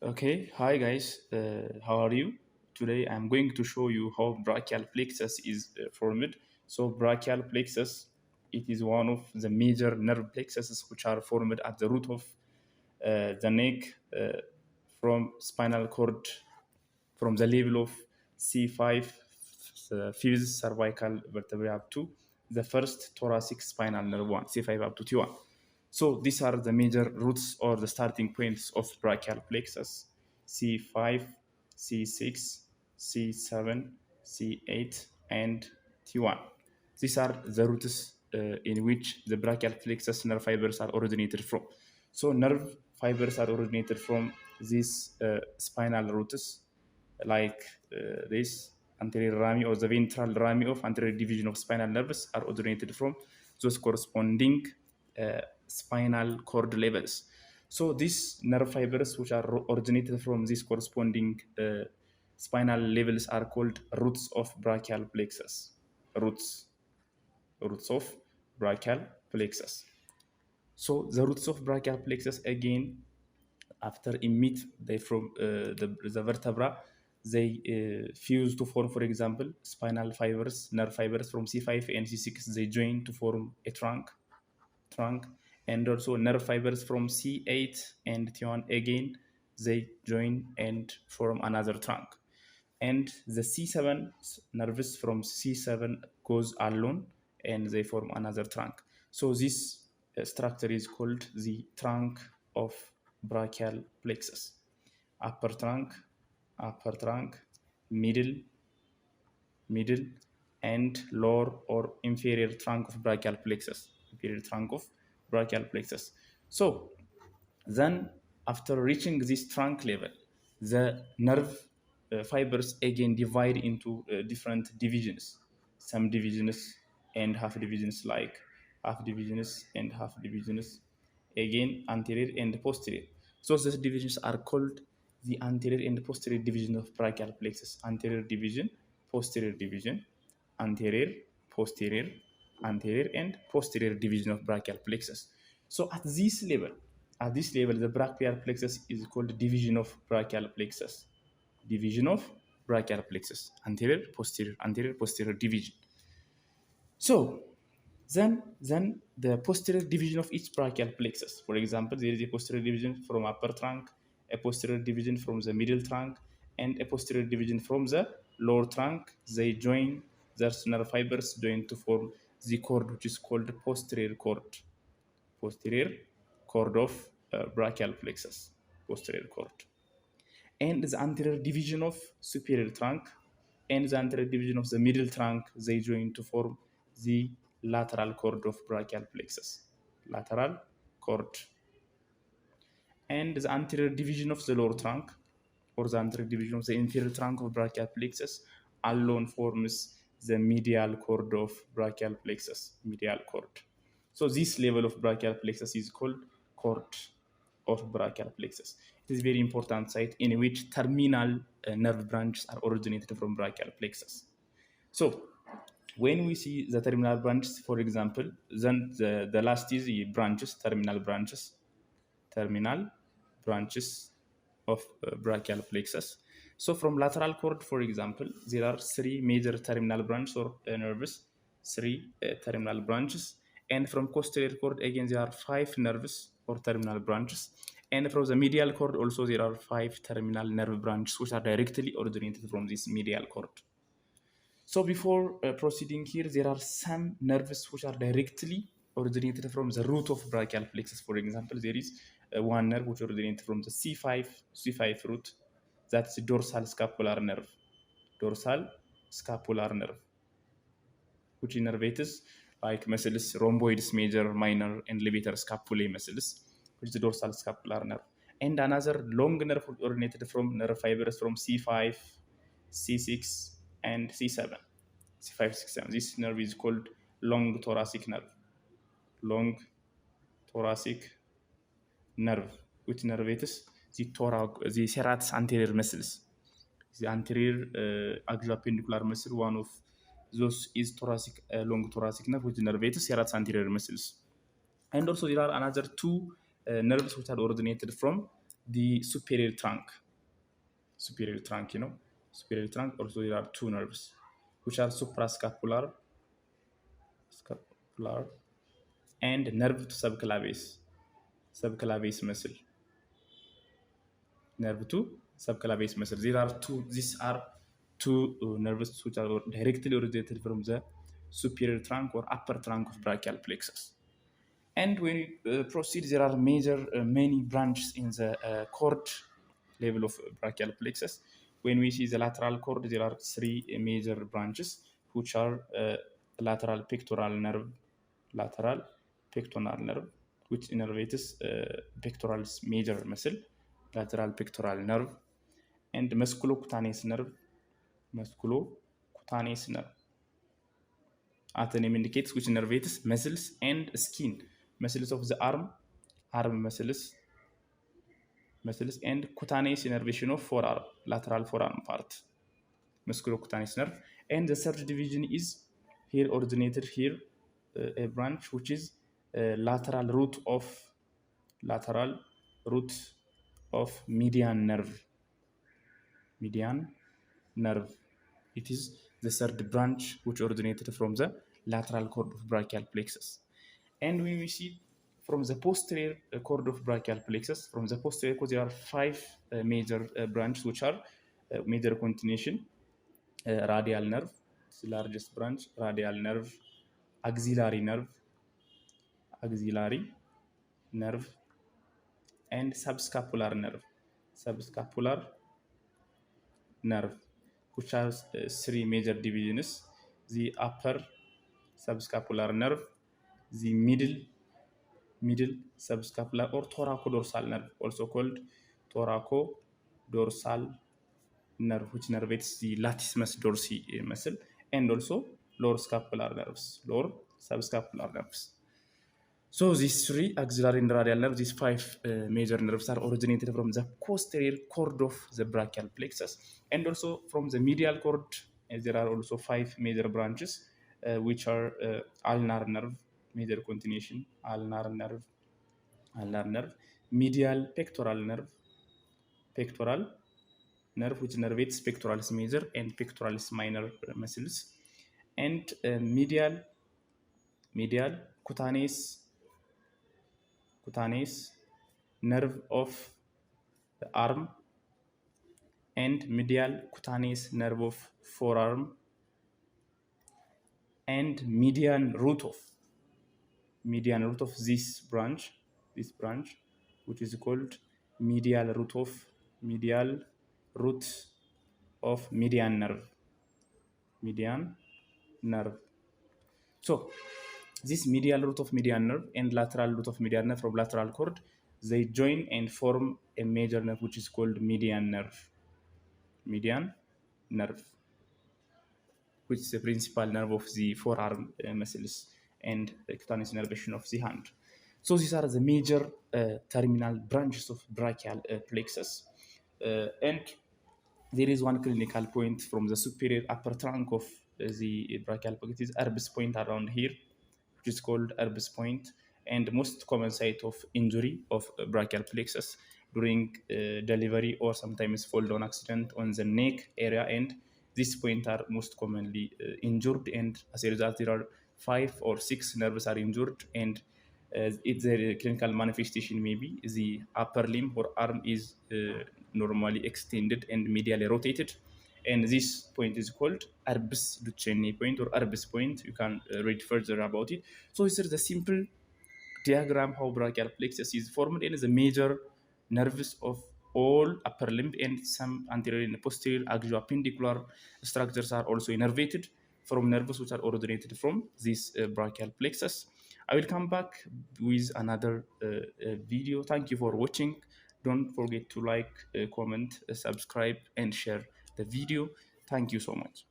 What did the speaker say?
Okay, hi guys, how are you? Today I'm going to show you how brachial plexus is formed. So brachial plexus, it is one of the major nerve plexuses which are formed at the root of the neck from spinal cord from the level of C5 fifth cervical vertebrae up to the first thoracic spinal nerve one, C5 up to T1. So these are the major roots or the starting points of brachial plexus: C5, C6, C7, C8, and T1. These are the roots in which the brachial plexus nerve fibers are originated from. So nerve fibers are originated from these spinal roots, like this anterior rami or the ventral rami of anterior division of spinal nerves are originated from those corresponding spinal cord levels. So these nerve fibers which are originated from these corresponding spinal levels are called roots of brachial plexus. Roots, roots of brachial plexus. So the roots of brachial plexus again after emit they from the vertebra they fuse to form, for example, spinal fibers, nerve fibers from C5 and C6, they join to form a trunk, and also nerve fibers from C8 and T1 again they join and form another trunk, and the C7 nerves from C7 goes alone and they form another trunk. So this structure is called the trunk of brachial plexus. Upper trunk, middle, middle, and lower or inferior trunk of brachial plexus. Inferior trunk of brachial plexus. So then, after reaching this trunk level, the nerve fibers again divide into different divisions. Some divisions and half divisions, like half divisions and half divisions, again anterior and posterior. So these divisions are called the anterior and posterior division of brachial plexus. Anterior division, posterior division, anterior, posterior, anterior, and posterior division of brachial plexus. So at this level, the brachial plexus is called division of brachial plexus. Division of brachial plexus. Anterior, posterior division. So then the posterior division of each brachial plexus. For example, there is a posterior division from upper trunk, a posterior division from the middle trunk, and a posterior division from the lower trunk. They join, their nerve fibers join to form the cord which is called posterior cord. Posterior cord of brachial plexus. Posterior cord. And the anterior division of superior trunk and the anterior division of the middle trunk, they join to form the lateral cord of brachial plexus. Lateral cord. And the anterior division of the lower trunk or the anterior division of the inferior trunk of brachial plexus alone forms the medial cord of brachial plexus. Medial cord. So this level of brachial plexus is called cord of brachial plexus. It is a very important site in which terminal nerve branches are originated from brachial plexus. So when we see the terminal branches, for example, then the last is the branches, terminal branches of brachial plexus. So from lateral cord, for example, there are three major terminal branches or nerves, three terminal branches. And from posterior cord, again, there are five nerves or terminal branches. And from the medial cord, also, there are five terminal nerve branches, which are directly originated from this medial cord. So before proceeding here, there are some nerves which are directly originated from the root of brachial plexus. For example, there is one nerve which originates from the C5 root. That's the dorsal scapular nerve. Dorsal scapular nerve, which innervates like muscles, rhomboids, major, minor, and levator scapulae muscles, which is the dorsal scapular nerve. And another long nerve originated from nerve fibers from C5, C6, and C7. C5, 6, 7. This nerve is called long thoracic nerve. Long thoracic nerve, which innervates the serratus anterior muscles. The anterior axilloappendicular muscle, one of those is thoracic, long thoracic nerve, which innervates serratus anterior muscles. And also there are another two nerves which are originated from the superior trunk. Superior trunk, superior trunk. Also, there are two nerves, which are suprascapular, scapular, and nerve to subclavius, subclavius muscle. Nerve to subclavius muscle. These are two nerves which are directly originated from the superior trunk or upper trunk of brachial plexus. And when we proceed, there are many branches in the cord level of brachial plexus. When we see the lateral cord, there are three major branches, which are lateral pectoral nerve, lateral pectoral nerve, which innervates pectoralis major muscle, lateral pectoral nerve, and musculocutaneous nerve, musculocutaneous nerve. As the name indicates, which innervates muscles and skin, muscles of the arm muscles, and cutaneous innervation of forearm, lateral forearm part, musculocutaneous nerve. And the third division is here originated here, a branch which is lateral root of median nerve. Median nerve. It is the third branch which originated from the lateral cord of brachial plexus. And when we see from the posterior cord of brachial plexus, from the posterior cord, there are five major branches which are major continuation. Radial nerve, the largest branch, radial nerve, axillary nerve, and subscapular nerve, which has three major divisions: the upper subscapular nerve, the middle subscapular or thoracodorsal nerve, also called thoracodorsal nerve, which innervates the latissimus dorsi muscle, and also lower subscapular nerves. So these three axillary and radial nerves, these five major nerves, are originated from the posterior cord of the brachial plexus, and also from the medial cord. There are also five major branches, which are ulnar nerve, major continuation, ulnar nerve, medial pectoral nerve, which innervates pectoralis major and pectoralis minor muscles, and medial cutaneous nerve of the arm, and medial cutaneous nerve of forearm, and median root of this branch, which is called medial root of median nerve. So this medial root of median nerve and lateral root of median nerve from lateral cord, they join and form a major nerve which is called median nerve, which is the principal nerve of the forearm muscles and the cutaneous innervation of the hand. So these are the major terminal branches of brachial plexus. And there is one clinical point from the superior upper trunk of the brachial plexus, is Erb's point around here, which is called Erb's point, and most common site of injury of brachial plexus during delivery or sometimes fall down accident on the neck area, and this point are most commonly injured, and as a result there are 5 or 6 nerves are injured, and it's a clinical manifestation. Maybe the upper limb or arm is normally extended and medially rotated, and this point is called Erb's Duchenne point or Erb's point. You can read further about it. So this is the simple diagram how brachial plexus is formed, and the major nerves of all upper limb and some anterior and posterior axioappendicular structures are also innervated from nerves which are originated from this brachial plexus. I will come back with another video. Thank you for watching. Don't forget to like, comment, subscribe, and share the video. Thank you so much.